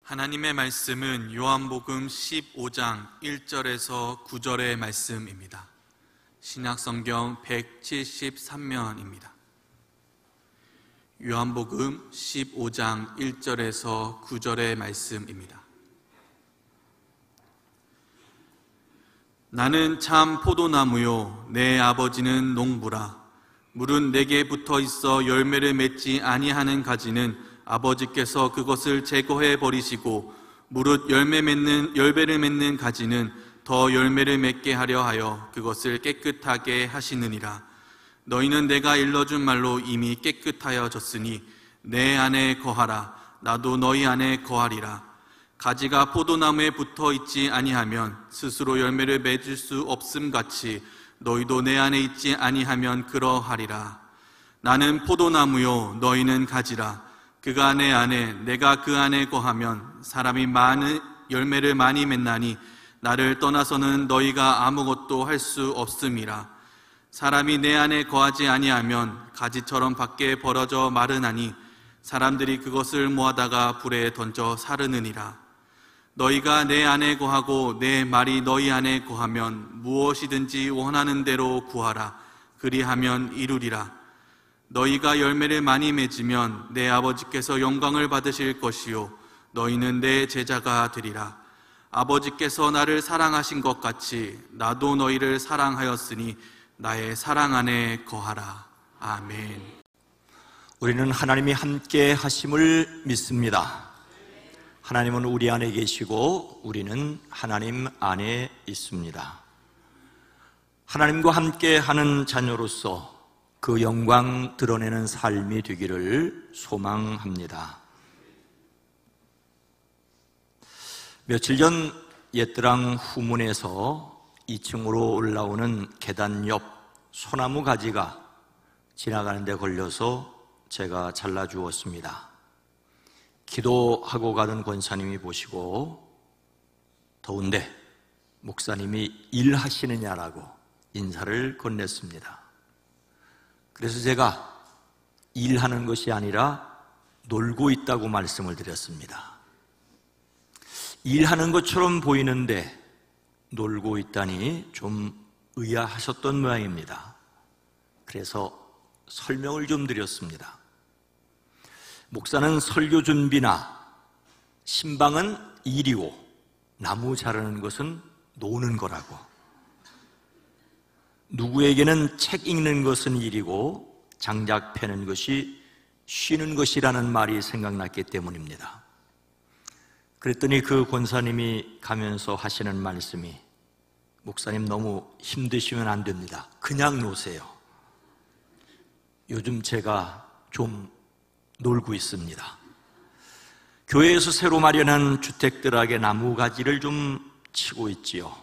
하나님의 말씀은 요한복음 15장 1절에서 9절의 말씀입니다. 신약성경 173면입니다. 요한복음 15장 1절에서 9절의 말씀입니다. 나는 참 포도나무요 내 아버지는 농부라. 물은 내게 붙어 있어 열매를 맺지 아니하는 가지는 아버지께서 그것을 제거해 버리시고 무릇 열매를 맺는 가지는 더 열매를 맺게 하려 하여 그것을 깨끗하게 하시느니라. 너희는 내가 일러준 말로 이미 깨끗하여졌으니 내 안에 거하라. 나도 너희 안에 거하리라. 가지가 포도나무에 붙어 있지 아니하면 스스로 열매를 맺을 수 없음 같이 너희도 내 안에 있지 아니하면 그러하리라. 나는 포도나무요 너희는 가지라. 그가 내 안에 내가 그 안에 거하면 사람이 많은 열매를 많이 맺나니 나를 떠나서는 너희가 아무것도 할 수 없음이라. 사람이 내 안에 거하지 아니하면 가지처럼 밖에 벌어져 마르나니 사람들이 그것을 모아다가 불에 던져 사르느니라. 너희가 내 안에 거하고 내 말이 너희 안에 거하면 무엇이든지 원하는 대로 구하라. 그리하면 이루리라. 너희가 열매를 많이 맺으면 내 아버지께서 영광을 받으실 것이요 너희는 내 제자가 되리라. 아버지께서 나를 사랑하신 것 같이 나도 너희를 사랑하였으니 나의 사랑 안에 거하라. 아멘. 우리는 하나님이 함께 하심을 믿습니다. 하나님은 우리 안에 계시고 우리는 하나님 안에 있습니다. 하나님과 함께 하는 자녀로서 그 영광 드러내는 삶이 되기를 소망합니다. 며칠 전 옛드랑 후문에서 2층으로 올라오는 계단 옆 소나무 가지가 지나가는 데 걸려서 제가 잘라주었습니다. 기도하고 가던 권사님이 보시고 더운데 목사님이 일하시느냐라고 인사를 건넸습니다. 그래서 제가 일하는 것이 아니라 놀고 있다고 말씀을 드렸습니다. 일하는 것처럼 보이는데 놀고 있다니 좀 의아하셨던 모양입니다. 그래서 설명을 좀 드렸습니다. 목사는 설교 준비나 신방은 일이고 나무 자르는 것은 노는 거라고. 누구에게는 책 읽는 것은 일이고 장작 패는 것이 쉬는 것이라는 말이 생각났기 때문입니다. 그랬더니 그 권사님이 가면서 하시는 말씀이 목사님 너무 힘드시면 안 됩니다. 그냥 노세요. 요즘 제가 좀 놀고 있습니다. 교회에서 새로 마련한 주택들에게 나무가지를 좀 치고 있지요.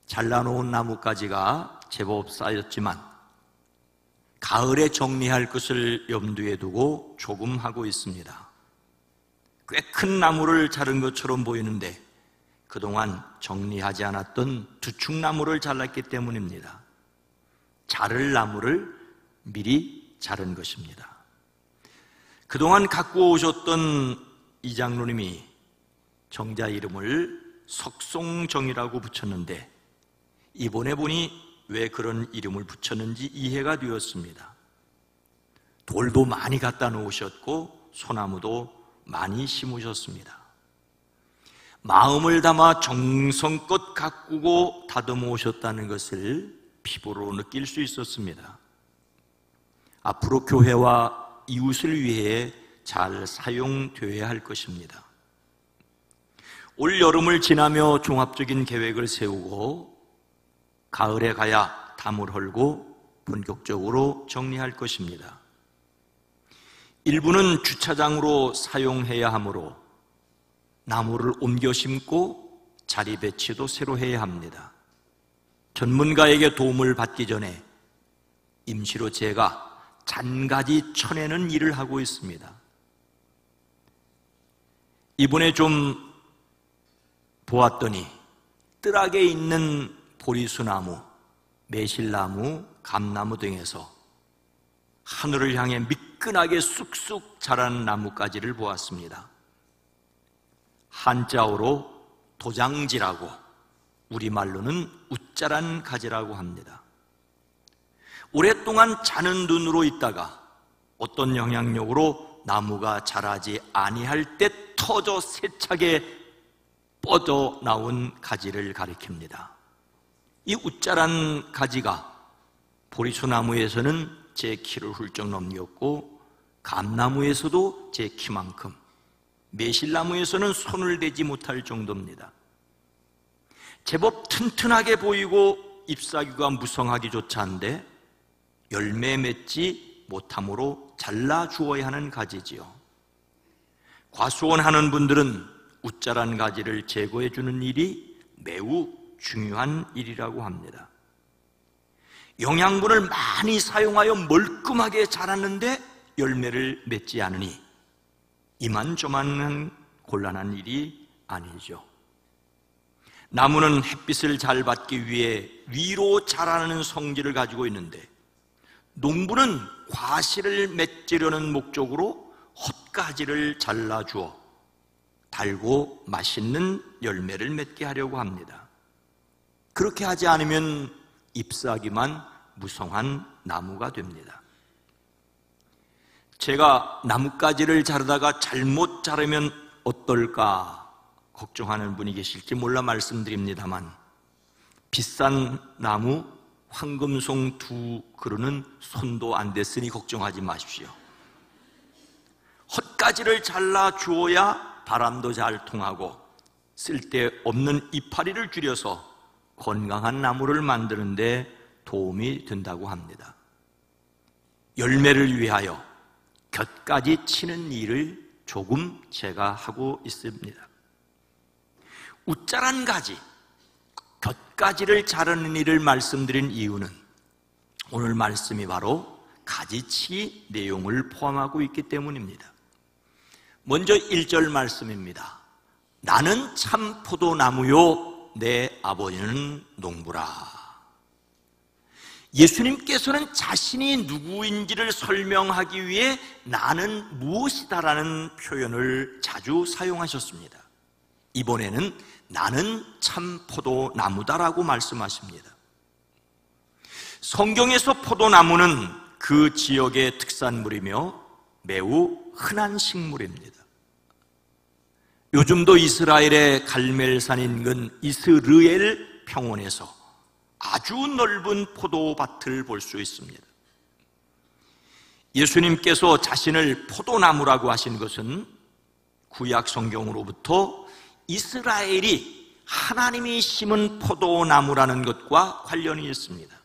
잘라놓은 나무가지가 제법 쌓였지만 가을에 정리할 것을 염두에 두고 조금 하고 있습니다. 꽤 큰 나무를 자른 것처럼 보이는데 그동안 정리하지 않았던 두축나무를 잘랐기 때문입니다. 자를 나무를 미리 자른 것입니다. 그동안 갖고 오셨던 이 장로님이 정자 이름을 석송정이라고 붙였는데 이번에 보니 왜 그런 이름을 붙였는지 이해가 되었습니다. 돌도 많이 갖다 놓으셨고 소나무도 많이 심으셨습니다. 마음을 담아 정성껏 가꾸고 다듬어 오셨다는 것을 피부로 느낄 수 있었습니다. 앞으로 교회와 이웃을 위해 잘 사용되어야 할 것입니다. 올 여름을 지나며 종합적인 계획을 세우고 가을에 가야 담을 헐고 본격적으로 정리할 것입니다. 일부는 주차장으로 사용해야 하므로 나무를 옮겨 심고 자리 배치도 새로 해야 합니다. 전문가에게 도움을 받기 전에 임시로 제가 잔가지 쳐내는 일을 하고 있습니다. 이번에 좀 보았더니 뜰하게 있는 보리수나무, 매실나무, 감나무 등에서 하늘을 향해 미끈하게 쑥쑥 자란 나뭇가지를 보았습니다. 한자어로 도장지라고, 우리말로는 웃자란 가지라고 합니다. 오랫동안 자는 눈으로 있다가 어떤 영향력으로 나무가 자라지 아니할 때 터져 세차게 뻗어 나온 가지를 가리킵니다. 이 웃자란 가지가 보리수나무에서는 제 키를 훌쩍 넘겼고, 감나무에서도 제 키만큼, 매실나무에서는 손을 대지 못할 정도입니다. 제법 튼튼하게 보이고 잎사귀가 무성하기조차 한데 열매 맺지 못함으로 잘라 주어야 하는 가지지요. 과수원하는 분들은 웃자란 가지를 제거해 주는 일이 매우 중요한 일이라고 합니다. 영양분을 많이 사용하여 멀끔하게 자랐는데 열매를 맺지 않으니 이만저만한 곤란한 일이 아니죠. 나무는 햇빛을 잘 받기 위해 위로 자라는 성질을 가지고 있는데, 농부는 과실을 맺으려는 목적으로 헛가지를 잘라주어 달고 맛있는 열매를 맺게 하려고 합니다. 그렇게 하지 않으면 잎사귀만 무성한 나무가 됩니다. 제가 나뭇가지를 자르다가 잘못 자르면 어떨까 걱정하는 분이 계실지 몰라 말씀드립니다만, 비싼 나무 황금송 2그루는 손도 안 댔으니 걱정하지 마십시오. 헛가지를 잘라 주어야 바람도 잘 통하고 쓸데없는 이파리를 줄여서 건강한 나무를 만드는 데 도움이 된다고 합니다. 열매를 위하여 곁가지 치는 일을 조금 제가 하고 있습니다. 웃자란 가지, 곁가지를 자르는 일을 말씀드린 이유는 오늘 말씀이 바로 가지치기 내용을 포함하고 있기 때문입니다. 먼저 1절 말씀입니다. 나는 참 포도나무요 내 아버지는 농부라. 예수님께서는 자신이 누구인지를 설명하기 위해 나는 무엇이다라는 표현을 자주 사용하셨습니다. 이번에는 나는 참 포도나무다라고 말씀하십니다. 성경에서 포도나무는 그 지역의 특산물이며 매우 흔한 식물입니다. 요즘도 이스라엘의 갈멜산 인근 이스르엘 평원에서 아주 넓은 포도밭을 볼 수 있습니다. 예수님께서 자신을 포도나무라고 하신 것은 구약 성경으로부터 이스라엘이 하나님이 심은 포도나무라는 것과 관련이 있습니다.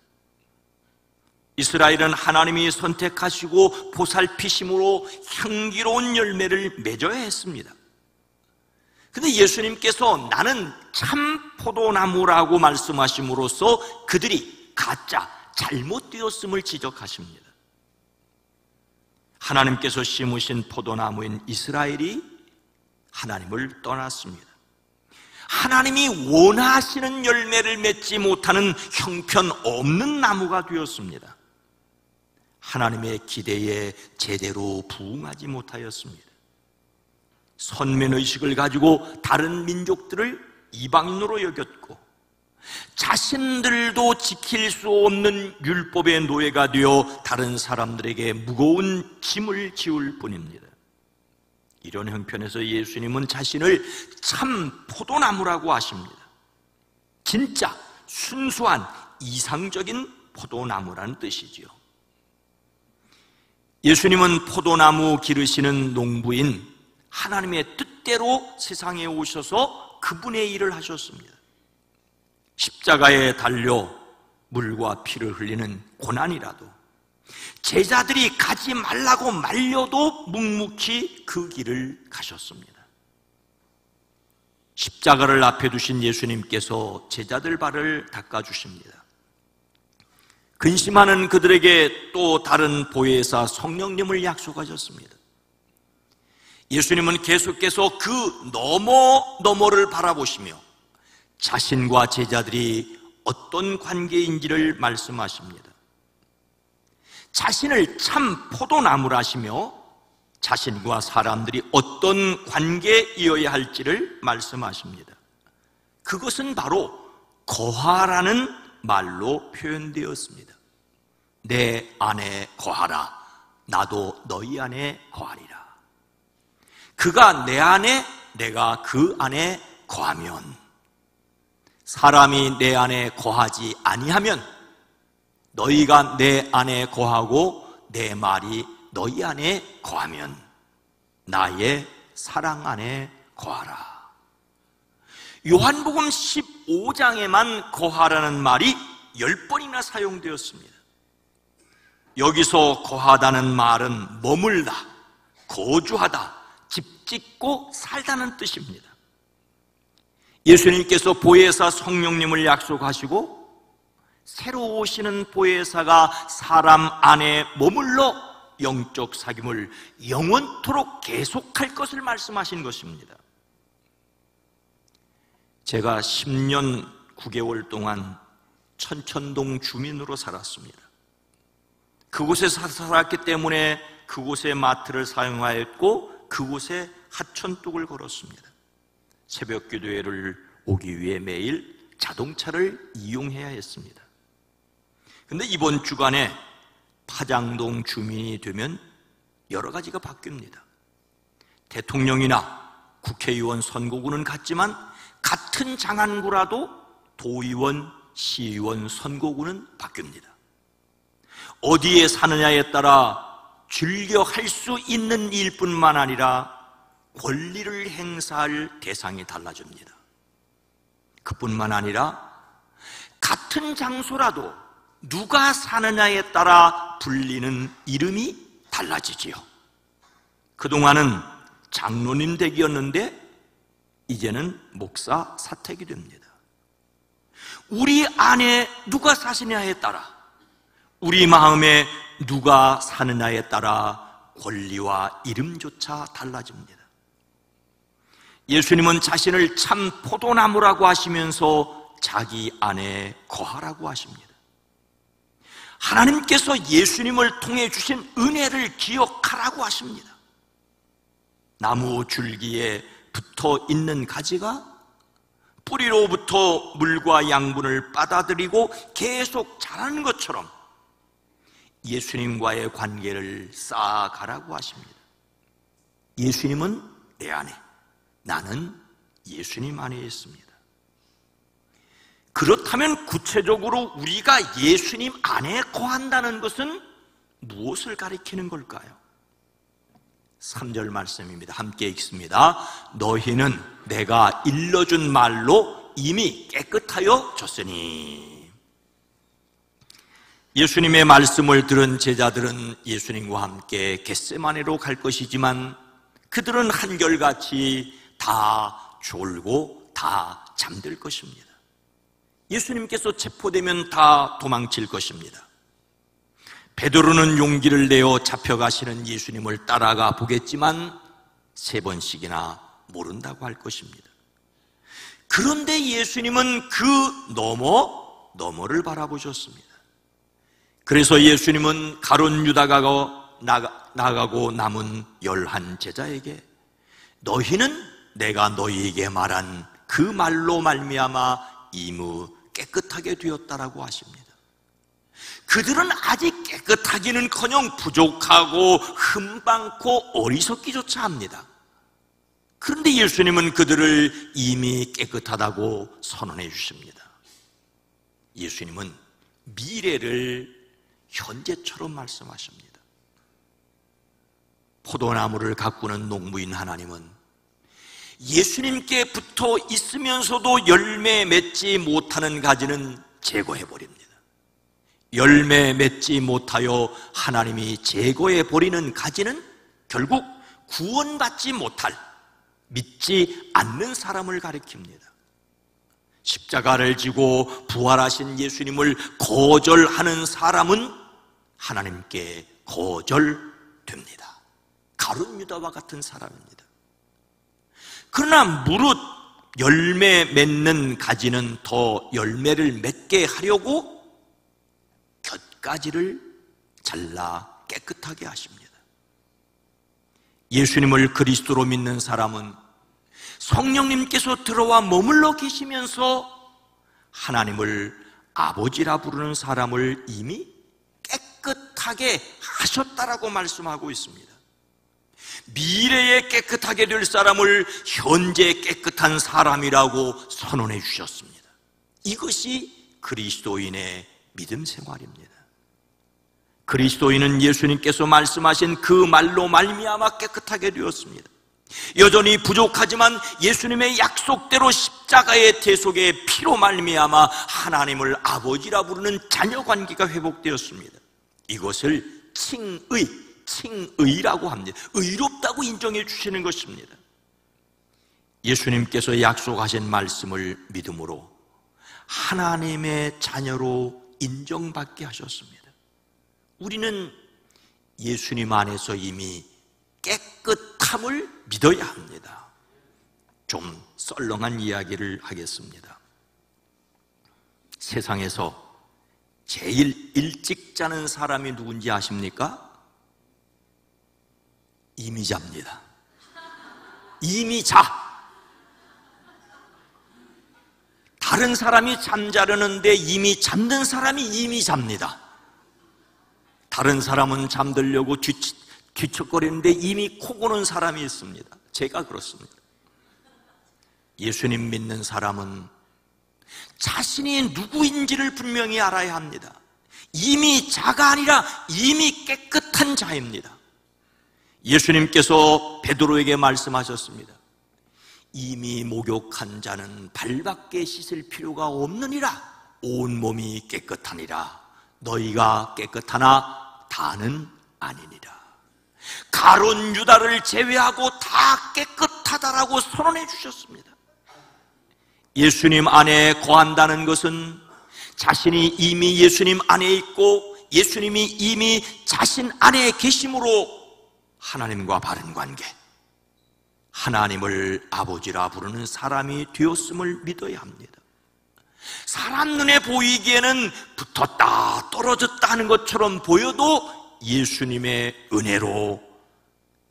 이스라엘은 하나님이 선택하시고 보살피심으로 향기로운 열매를 맺어야 했습니다. 그런데 예수님께서 나는 참 포도나무라고 말씀하심으로써 그들이 가짜, 잘못되었음을 지적하십니다. 하나님께서 심으신 포도나무인 이스라엘이 하나님을 떠났습니다. 하나님이 원하시는 열매를 맺지 못하는 형편없는 나무가 되었습니다. 하나님의 기대에 제대로 부응하지 못하였습니다. 선민의식을 가지고 다른 민족들을 이방인으로 여겼고, 자신들도 지킬 수 없는 율법의 노예가 되어 다른 사람들에게 무거운 짐을 지울 뿐입니다. 이런 형편에서 예수님은 자신을 참 포도나무라고 하십니다. 진짜 순수한 이상적인 포도나무라는 뜻이지요. 예수님은 포도나무 기르시는 농부인 하나님의 뜻대로 세상에 오셔서 그분의 일을 하셨습니다. 십자가에 달려 물과 피를 흘리는 고난이라도, 제자들이 가지 말라고 말려도 묵묵히 그 길을 가셨습니다. 십자가를 앞에 두신 예수님께서 제자들 발을 닦아주십니다. 근심하는 그들에게 또 다른 보혜사 성령님을 약속하셨습니다. 예수님은 계속해서 그 너머를 바라보시며 자신과 제자들이 어떤 관계인지를 말씀하십니다. 자신을 참 포도나무라 하시며 자신과 사람들이 어떤 관계이어야 할지를 말씀하십니다. 그것은 바로 거하라는 말로 표현되었습니다. 내 안에 거하라. 나도 너희 안에 거하리라. 그가 내 안에, 내가 그 안에 거하면, 사람이 내 안에 거하지 아니하면 너희가 내 안에 거하고 내 말이 너희 안에 거하면 나의 사랑 안에 거하라. 요한복음 15장에만 거하라는 말이 10번이나 사용되었습니다. 여기서 거하다는 말은 머물다, 거주하다, 집 짓고 살다는 뜻입니다. 예수님께서 보혜사 성령님을 약속하시고 새로 오시는 보혜사가 사람 안에 머물러 영적 사귐을 영원토록 계속할 것을 말씀하신 것입니다. 제가 10년 9개월 동안 천천동 주민으로 살았습니다. 그곳에 살았기 때문에 그곳의 마트를 사용하였고 그곳에 하천둑을 걸었습니다. 새벽 기도회를 오기 위해 매일 자동차를 이용해야 했습니다. 근데 이번 주간에 파장동 주민이 되면 여러 가지가 바뀝니다. 대통령이나 국회의원 선거구는 같지만 같은 장안구라도 도의원, 시의원 선거구는 바뀝니다. 어디에 사느냐에 따라 즐겨 할 수 있는 일뿐만 아니라 권리를 행사할 대상이 달라집니다. 그뿐만 아니라 같은 장소라도 누가 사느냐에 따라 불리는 이름이 달라지지요. 그동안은 장로님 댁이었는데 이제는 목사 사택이 됩니다. 우리 안에 누가 사시냐에 따라, 우리 마음에 누가 사느냐에 따라 권리와 이름조차 달라집니다. 예수님은 자신을 참 포도나무라고 하시면서 자기 안에 거하라고 하십니다. 하나님께서 예수님을 통해 주신 은혜를 기억하라고 하십니다. 나무 줄기에 붙어 있는 가지가 뿌리로부터 물과 양분을 받아들이고 계속 자라는 것처럼 예수님과의 관계를 쌓아가라고 하십니다. 예수님은 내 안에, 나는 예수님 안에 있습니다. 그렇다면 구체적으로 우리가 예수님 안에 거한다는 것은 무엇을 가리키는 걸까요? 3절 말씀입니다. 함께 읽습니다. 너희는 내가 일러준 말로 이미 깨끗하여 졌으니. 예수님의 말씀을 들은 제자들은 예수님과 함께 겟세마네로 갈 것이지만 그들은 한결같이 다 졸고 다 잠들 것입니다. 예수님께서 체포되면 다 도망칠 것입니다. 베드로는 용기를 내어 잡혀가시는 예수님을 따라가 보겠지만 3번씩이나 모른다고 할 것입니다. 그런데 예수님은 그 너머를 바라보셨습니다. 그래서 예수님은 가룟 유다가 나가고 남은 11 제자에게 너희는 내가 너희에게 말한 그 말로 말미암아 이무 깨끗하게 되었다라고 하십니다. 그들은 아직 깨끗하기는커녕 부족하고 흠방고 어리석기조차 합니다. 그런데 예수님은 그들을 이미 깨끗하다고 선언해 주십니다. 예수님은 미래를 현재처럼 말씀하십니다. 포도나무를 가꾸는 농부인 하나님은 예수님께 붙어 있으면서도 열매 맺지 못하는 가지는 제거해버립니다. 열매 맺지 못하여 하나님이 제거해버리는 가지는 결국 구원받지 못할, 믿지 않는 사람을 가리킵니다. 십자가를 지고 부활하신 예수님을 거절하는 사람은 하나님께 거절됩니다. 가룟 유다와 같은 사람입니다. 그러나 무릇 열매 맺는 가지는 더 열매를 맺게 하려고 곁가지를 잘라 깨끗하게 하십니다. 예수님을 그리스도로 믿는 사람은 성령님께서 들어와 머물러 계시면서 하나님을 아버지라 부르는 사람을 이미 깨끗하게 하셨다라고 말씀하고 있습니다. 미래에 깨끗하게 될 사람을 현재 깨끗한 사람이라고 선언해 주셨습니다. 이것이 그리스도인의 믿음 생활입니다. 그리스도인은 예수님께서 말씀하신 그 말로 말미암아 깨끗하게 되었습니다. 여전히 부족하지만 예수님의 약속대로 십자가의 대속의 피로 말미암아 하나님을 아버지라 부르는 자녀 관계가 회복되었습니다. 이것을 칭의라고 합니다. 의롭다고 인정해 주시는 것입니다. 예수님께서 약속하신 말씀을 믿음으로 하나님의 자녀로 인정받게 하셨습니다. 우리는 예수님 안에서 이미 깨끗함을 믿어야 합니다. 좀 썰렁한 이야기를 하겠습니다. 세상에서 제일 일찍 자는 사람이 누군지 아십니까? 이미 잡니다. 이미 자. 다른 사람이 잠자려는데 이미 잠든 사람이 이미 잡니다. 다른 사람은 잠들려고 뒤척거리는데 이미 코 고는 사람이 있습니다. 제가 그렇습니다. 예수님 믿는 사람은 자신이 누구인지를 분명히 알아야 합니다. 이미 자가 아니라 이미 깨끗한 자입니다. 예수님께서 베드로에게 말씀하셨습니다. 이미 목욕한 자는 발밖에 씻을 필요가 없느니라. 온몸이 깨끗하니라. 너희가 깨끗하나 다는 아니니라. 가룟 유다를 제외하고 다 깨끗하다라고 선언해 주셨습니다. 예수님 안에 거한다는 것은 자신이 이미 예수님 안에 있고 예수님이 이미 자신 안에 계심으로 하나님과 바른 관계, 하나님을 아버지라 부르는 사람이 되었음을 믿어야 합니다. 사람 눈에 보이기에는 붙었다 떨어졌다 하는 것처럼 보여도 예수님의 은혜로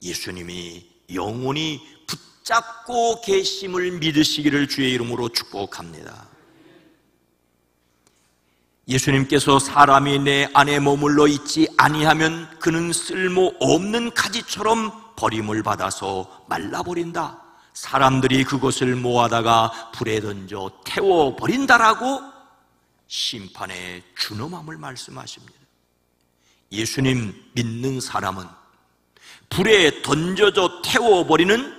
예수님이 영원히 붙잡고 계심을 믿으시기를 주의 이름으로 축복합니다. 예수님께서 사람이 내 안에 머물러 있지 아니하면 그는 쓸모없는 가지처럼 버림을 받아서 말라버린다. 사람들이 그것을 모아다가 불에 던져 태워버린다라고 심판의 준엄함을 말씀하십니다. 예수님 믿는 사람은 불에 던져져 태워버리는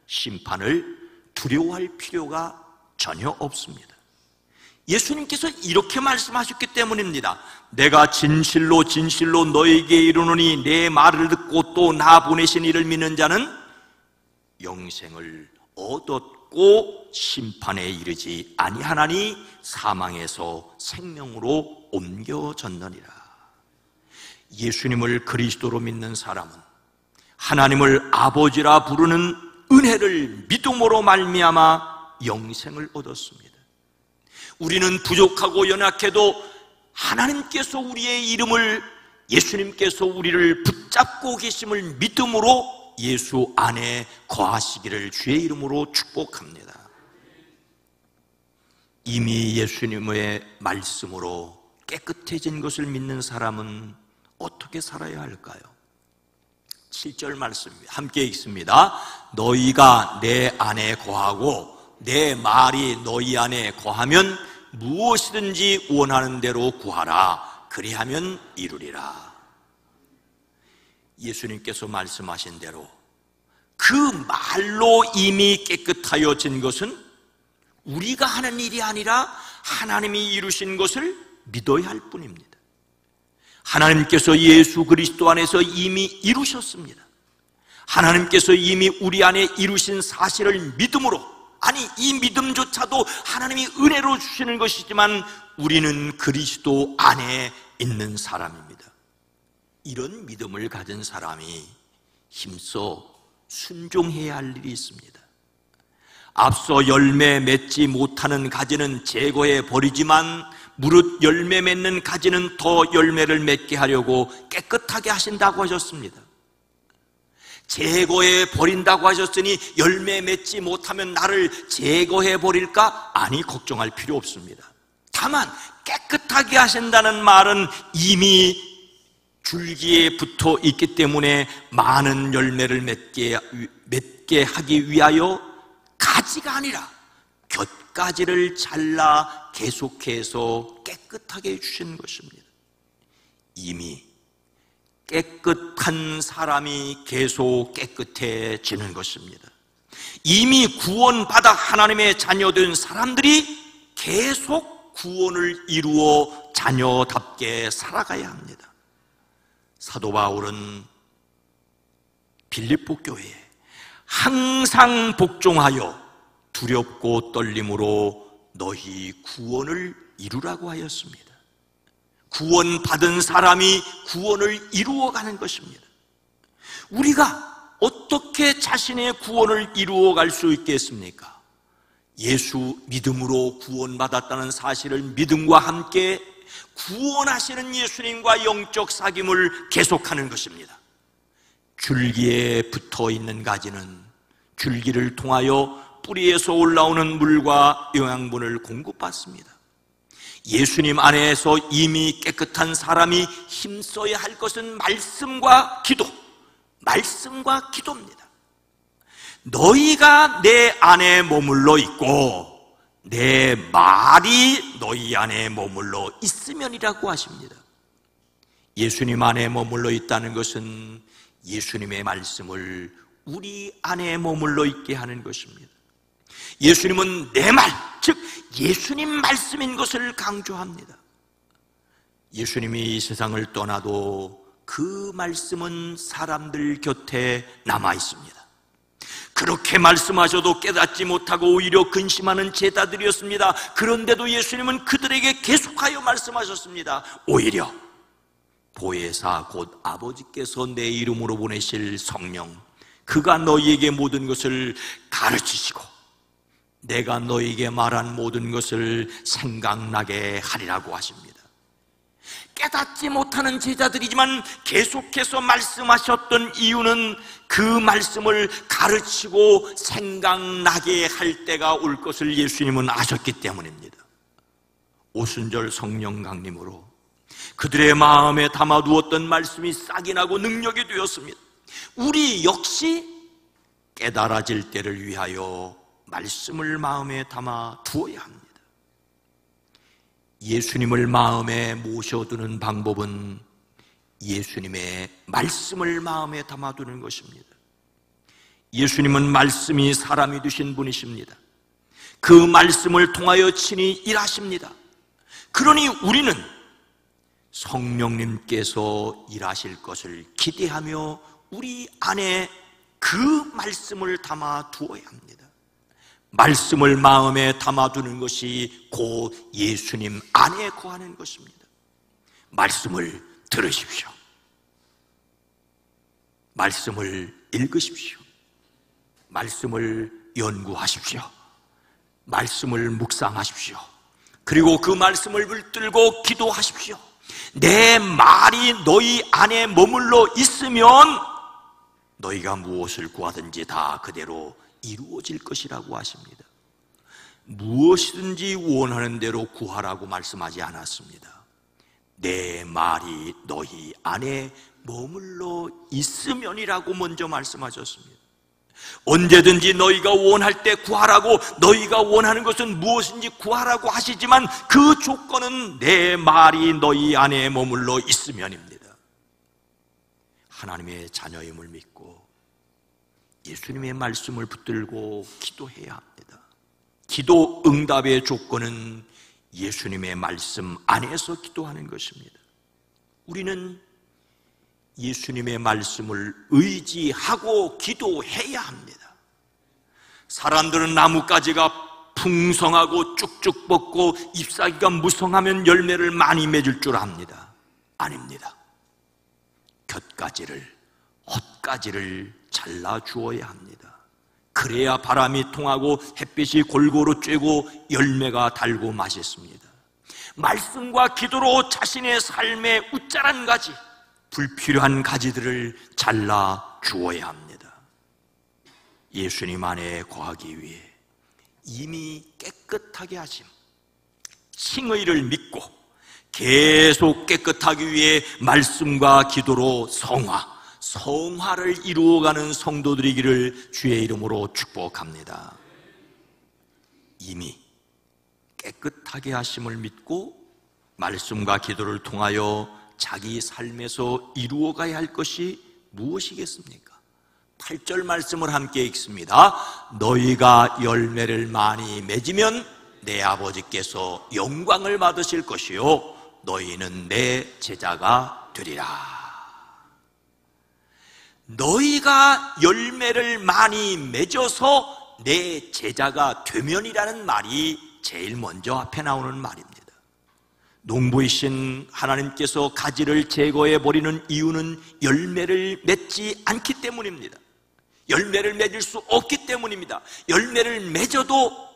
심판을 두려워할 필요가 전혀 없습니다. 예수님께서 이렇게 말씀하셨기 때문입니다. 내가 진실로 진실로 너에게 이르노니 내 말을 듣고 또 나 보내신 이를 믿는 자는 영생을 얻었고 심판에 이르지 아니하나니 사망에서 생명으로 옮겨졌느니라. 예수님을 그리스도로 믿는 사람은 하나님을 아버지라 부르는 은혜를 믿음으로 말미암아 영생을 얻었습니다. 우리는 부족하고 연약해도 하나님께서 우리의 이름을, 예수님께서 우리를 붙잡고 계심을 믿음으로 예수 안에 거하시기를 주의 이름으로 축복합니다. 이미 예수님의 말씀으로 깨끗해진 것을 믿는 사람은 어떻게 살아야 할까요? 7절 말씀 함께 읽습니다. 너희가 내 안에 거하고 내 말이 너희 안에 거하면 무엇이든지 원하는 대로 구하라. 그리하면 이루리라. 예수님께서 말씀하신 대로 그 말로 이미 깨끗하여진 것은 우리가 하는 일이 아니라 하나님이 이루신 것을 믿어야 할 뿐입니다. 하나님께서 예수 그리스도 안에서 이미 이루셨습니다. 하나님께서 이미 우리 안에 이루신 사실을 믿음으로, 아니 이 믿음조차도 하나님이 은혜로 주시는 것이지만 우리는 그리스도 안에 있는 사람입니다. 이런 믿음을 가진 사람이 힘써 순종해야 할 일이 있습니다. 앞서 열매 맺지 못하는 가지는 제거해 버리지만 무릇 열매 맺는 가지는 더 열매를 맺게 하려고 깨끗하게 하신다고 하셨습니다. 제거해 버린다고 하셨으니 열매 맺지 못하면 나를 제거해 버릴까? 아니, 걱정할 필요 없습니다. 다만 깨끗하게 하신다는 말은 이미 줄기에 붙어 있기 때문에 많은 열매를 맺게 하기 위하여 가지가 아니라 곁가지를 잘라 계속해서 깨끗하게 해주신 것입니다. 이미 깨끗한 사람이 계속 깨끗해지는 것입니다. 이미 구원받아 하나님의 자녀된 사람들이 계속 구원을 이루어 자녀답게 살아가야 합니다. 사도 바울은 빌립보 교회에 항상 복종하여 두렵고 떨림으로 너희 구원을 이루라고 하였습니다. 구원받은 사람이 구원을 이루어가는 것입니다. 우리가 어떻게 자신의 구원을 이루어갈 수 있겠습니까? 예수 믿음으로 구원받았다는 사실을 믿음과 함께 구원하시는 예수님과 영적 사귐을 계속하는 것입니다. 줄기에 붙어있는 가지는 줄기를 통하여 뿌리에서 올라오는 물과 영양분을 공급받습니다. 예수님 안에서 이미 깨끗한 사람이 힘써야 할 것은 말씀과 기도입니다. 너희가 내 안에 머물러 있고 내 말이 너희 안에 머물러 있으면이라고 하십니다. 예수님 안에 머물러 있다는 것은 예수님의 말씀을 우리 안에 머물러 있게 하는 것입니다. 예수님은 내 말, 즉 예수님 말씀인 것을 강조합니다. 예수님이 이 세상을 떠나도 그 말씀은 사람들 곁에 남아 있습니다. 그렇게 말씀하셔도 깨닫지 못하고 오히려 근심하는 제자들이었습니다. 그런데도 예수님은 그들에게 계속하여 말씀하셨습니다. 오히려 보혜사 곧 아버지께서 내 이름으로 보내실 성령, 그가 너희에게 모든 것을 가르치시고 내가 너희에게 말한 모든 것을 생각나게 하리라고 하십니다. 깨닫지 못하는 제자들이지만 계속해서 말씀하셨던 이유는 그 말씀을 가르치고 생각나게 할 때가 올 것을 예수님은 아셨기 때문입니다. 오순절 성령 강림으로 그들의 마음에 담아두었던 말씀이 싹이 나고 능력이 되었습니다. 우리 역시 깨달아질 때를 위하여 말씀을 마음에 담아 두어야 합니다. 예수님을 마음에 모셔두는 방법은 예수님의 말씀을 마음에 담아두는 것입니다. 예수님은 말씀이 사람이 되신 분이십니다. 그 말씀을 통하여 친히 일하십니다. 그러니 우리는 성령님께서 일하실 것을 기대하며 우리 안에 그 말씀을 담아 두어야 합니다. 말씀을 마음에 담아두는 것이 곧 예수님 안에 거하는 것입니다. 말씀을 들으십시오. 말씀을 읽으십시오. 말씀을 연구하십시오. 말씀을 묵상하십시오. 그리고 그 말씀을 붙들고 기도하십시오. 내 말이 너희 안에 머물러 있으면 너희가 무엇을 구하든지 다 그대로 이루어질 것이라고 하십니다. 무엇이든지 원하는 대로 구하라고 말씀하지 않았습니다. 내 말이 너희 안에 머물러 있으면이라고 먼저 말씀하셨습니다. 언제든지 너희가 원할 때 구하라고, 너희가 원하는 것은 무엇인지 구하라고 하시지만 그 조건은 내 말이 너희 안에 머물러 있으면입니다. 하나님의 자녀임을 믿고 예수님의 말씀을 붙들고 기도해야 합니다. 기도 응답의 조건은 예수님의 말씀 안에서 기도하는 것입니다. 우리는 예수님의 말씀을 의지하고 기도해야 합니다. 사람들은 나뭇가지가 풍성하고 쭉쭉 뻗고 잎사귀가 무성하면 열매를 많이 맺을 줄 압니다. 아닙니다. 곁가지를, 헛가지를 잘라 주어야 합니다. 그래야 바람이 통하고 햇빛이 골고루 쬐고 열매가 달고 맛있습니다. 말씀과 기도로 자신의 삶의 웃자란 가지, 불필요한 가지들을 잘라 주어야 합니다. 예수님 안에 거하기 위해 이미 깨끗하게 하심, 칭의를 믿고 계속 깨끗하기 위해 말씀과 기도로 성화를 이루어가는 성도들이기를 주의 이름으로 축복합니다. 이미 깨끗하게 하심을 믿고 말씀과 기도를 통하여 자기 삶에서 이루어가야 할 것이 무엇이겠습니까? 8절 말씀을 함께 읽습니다. 너희가 열매를 많이 맺으면 내 아버지께서 영광을 받으실 것이요 너희는 내 제자가 되리라. 너희가 열매를 많이 맺어서 내 제자가 되면이라는 말이 제일 먼저 앞에 나오는 말입니다. 농부이신 하나님께서 가지를 제거해 버리는 이유는 열매를 맺지 않기 때문입니다. 열매를 맺을 수 없기 때문입니다. 열매를 맺어도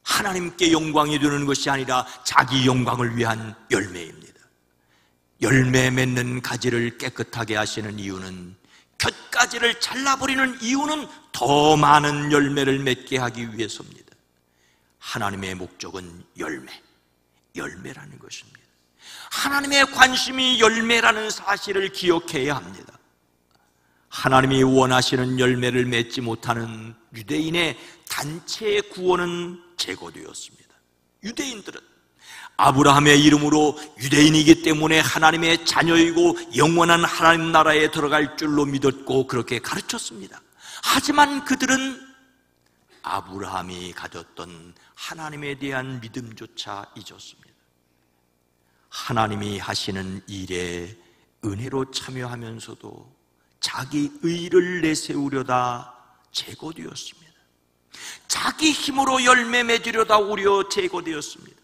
하나님께 영광이 되는 것이 아니라 자기 영광을 위한 열매입니다. 열매 맺는 가지를 깨끗하게 하시는 이유는, 곁가지를 잘라버리는 이유는 더 많은 열매를 맺게 하기 위해서입니다. 하나님의 목적은 열매라는 것입니다. 하나님의 관심이 열매라는 사실을 기억해야 합니다. 하나님이 원하시는 열매를 맺지 못하는 유대인의 단체 구원은 제거되었습니다. 유대인들은 아브라함의 이름으로 유대인이기 때문에 하나님의 자녀이고 영원한 하나님 나라에 들어갈 줄로 믿었고 그렇게 가르쳤습니다. 하지만 그들은 아브라함이 가졌던 하나님에 대한 믿음조차 잊었습니다. 하나님이 하시는 일에 은혜로 참여하면서도 자기 의를 내세우려다 제거되었습니다. 자기 힘으로 열매 맺으려다 오히려 제거되었습니다.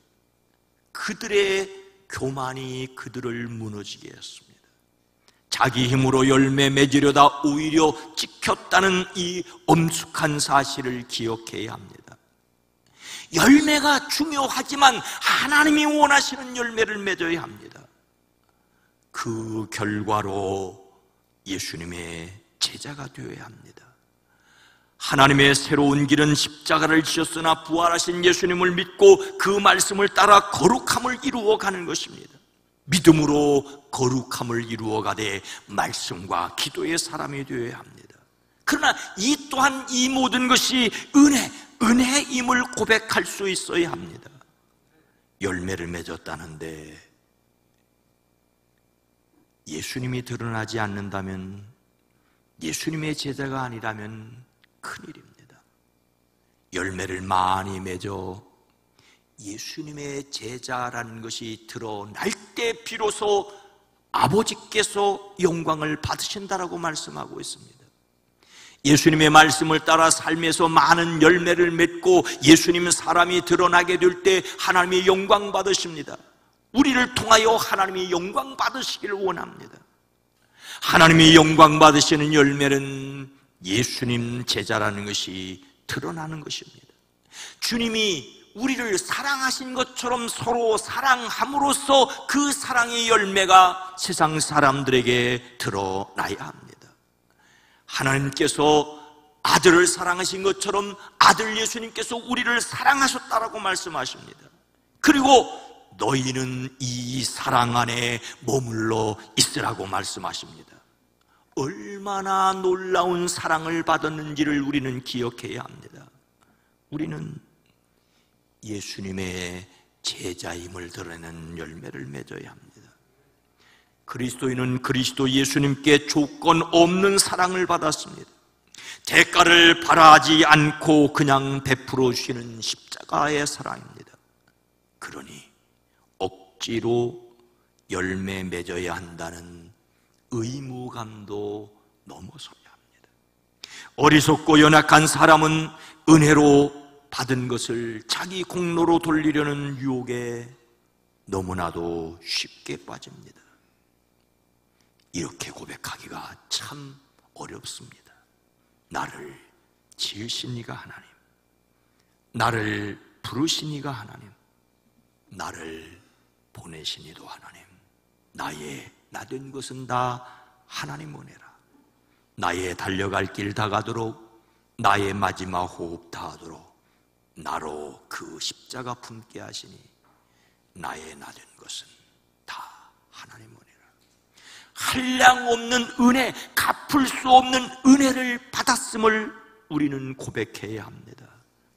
그들의 교만이 그들을 무너지게 했습니다. 자기 힘으로 열매 맺으려다 오히려 찍혔다는 이 엄숙한 사실을 기억해야 합니다. 열매가 중요하지만 하나님이 원하시는 열매를 맺어야 합니다. 그 결과로 예수님의 제자가 되어야 합니다. 하나님의 새로운 길은 십자가를 지셨으나 부활하신 예수님을 믿고 그 말씀을 따라 거룩함을 이루어가는 것입니다. 믿음으로 거룩함을 이루어가되 말씀과 기도의 사람이 되어야 합니다. 그러나 이 또한 이 모든 것이 은혜임을 고백할 수 있어야 합니다. 열매를 맺었다는데 예수님이 드러나지 않는다면, 예수님의 제자가 아니라면 큰일입니다. 열매를 많이 맺어 예수님의 제자라는 것이 드러날 때 비로소 아버지께서 영광을 받으신다라고 말씀하고 있습니다. 예수님의 말씀을 따라 삶에서 많은 열매를 맺고 예수님 사람이 드러나게 될 때 하나님이 영광 받으십니다. 우리를 통하여 하나님이 영광 받으시기를 원합니다. 하나님이 영광 받으시는 열매는 예수님 제자라는 것이 드러나는 것입니다. 주님이 우리를 사랑하신 것처럼 서로 사랑함으로써 그 사랑의 열매가 세상 사람들에게 드러나야 합니다. 하나님께서 아들을 사랑하신 것처럼 아들 예수님께서 우리를 사랑하셨다라고 말씀하십니다. 그리고 너희는 이 사랑 안에 머물러 있으라고 말씀하십니다. 얼마나 놀라운 사랑을 받았는지를 우리는 기억해야 합니다. 우리는 예수님의 제자임을 드러내는 열매를 맺어야 합니다. 그리스도인은 그리스도 예수님께 조건 없는 사랑을 받았습니다. 대가를 바라지 않고 그냥 베풀어 주시는 십자가의 사랑입니다. 그러니 억지로 열매 맺어야 한다는 의무감도 넘어서야 합니다. 어리석고 연약한 사람은 은혜로 받은 것을 자기 공로로 돌리려는 유혹에 너무나도 쉽게 빠집니다. 이렇게 고백하기가 참 어렵습니다. 나를 지으신 이가 하나님, 나를 부르신 이가 하나님, 나를 보내신 이도 하나님, 나의 나된 것은 다 하나님 은혜라. 나의 달려갈 길 다가도록 나의 마지막 호흡 다하도록 나로 그 십자가 품게 하시니 나의 나된 것은 다 하나님이니라. 한량없는 은혜, 갚을 수 없는 은혜를 받았음을 우리는 고백해야 합니다.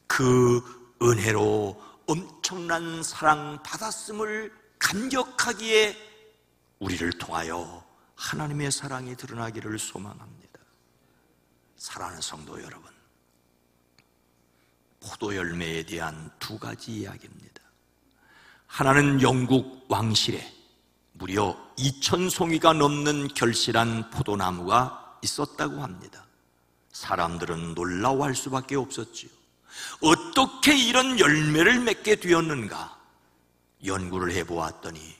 그 은혜로 엄청난 사랑 받았음을 감격하기에 우리를 통하여 하나님의 사랑이 드러나기를 소망합니다. 사랑하는 성도 여러분, 포도 열매에 대한 두 가지 이야기입니다. 하나는 영국 왕실에 무려 2000송이가 넘는 결실한 포도나무가 있었다고 합니다. 사람들은 놀라워할 수밖에 없었지요. 어떻게 이런 열매를 맺게 되었는가? 연구를 해보았더니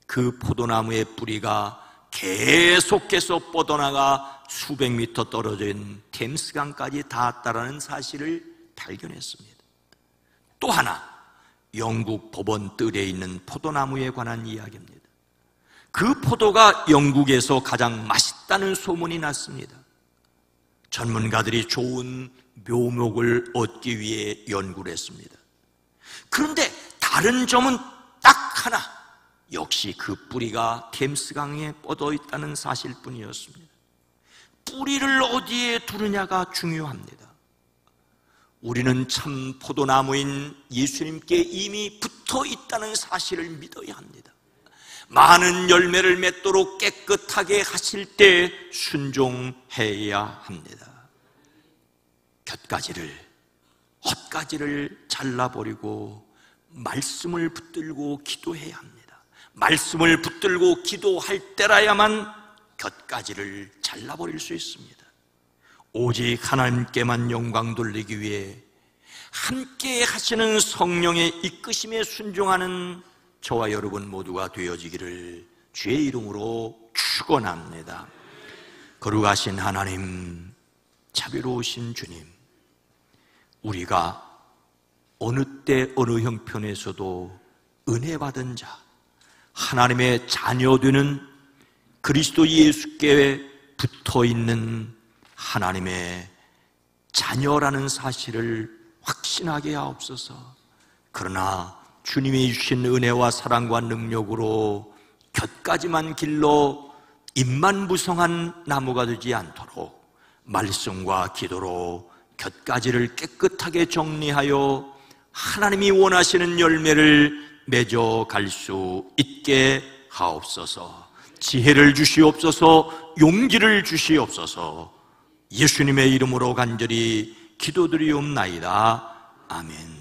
그 포도나무의 뿌리가 계속해서 뻗어나가 수백 미터 떨어진 템스강까지 닿았다는 사실을 발견했습니다. 또 하나, 영국 법원 뜰에 있는 포도나무에 관한 이야기입니다. 그 포도가 영국에서 가장 맛있다는 소문이 났습니다. 전문가들이 좋은 묘목을 얻기 위해 연구를 했습니다. 그런데 다른 점은 딱 하나, 역시 그 뿌리가 템스강에 뻗어 있다는 사실뿐이었습니다. 뿌리를 어디에 두느냐가 중요합니다. 우리는 참 포도나무인 예수님께 이미 붙어 있다는 사실을 믿어야 합니다. 많은 열매를 맺도록 깨끗하게 하실 때 순종해야 합니다. 헛가지를 잘라버리고 말씀을 붙들고 기도해야 합니다. 말씀을 붙들고 기도할 때라야만 곁가지를 잘라버릴 수 있습니다. 오직 하나님께만 영광 돌리기 위해 함께 하시는 성령의 이끄심에 순종하는 저와 여러분 모두가 되어지기를 주의 이름으로 축원합니다. 거룩하신 하나님, 자비로우신 주님, 우리가 어느 때 어느 형편에서도 은혜 받은 자, 하나님의 자녀되는 그리스도 예수께 붙어있는 하나님의 자녀라는 사실을 확신하게 하옵소서. 그러나 주님이 주신 은혜와 사랑과 능력으로 곁가지만 길러 잎만 무성한 나무가 되지 않도록 말씀과 기도로 곁가지를 깨끗하게 정리하여 하나님이 원하시는 열매를 맺어갈 수 있게 하옵소서. 지혜를 주시옵소서. 용기를 주시옵소서. 예수님의 이름으로 간절히 기도드리옵나이다. 아멘.